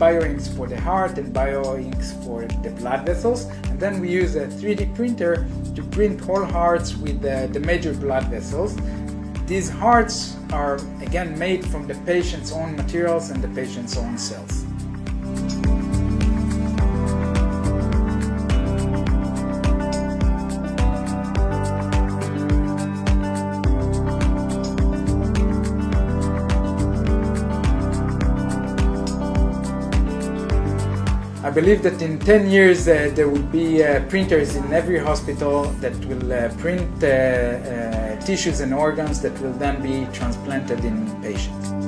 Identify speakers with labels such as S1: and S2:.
S1: bioinks for the heart and bioinks for the blood vessels. And then we use a 3D printer to print whole hearts with the major blood vessels. These hearts are again made from the patient's own materials and the patient's own cells. I believe that in 10 years there will be printers in every hospital that will print tissues and organs that will then be transplanted in patients.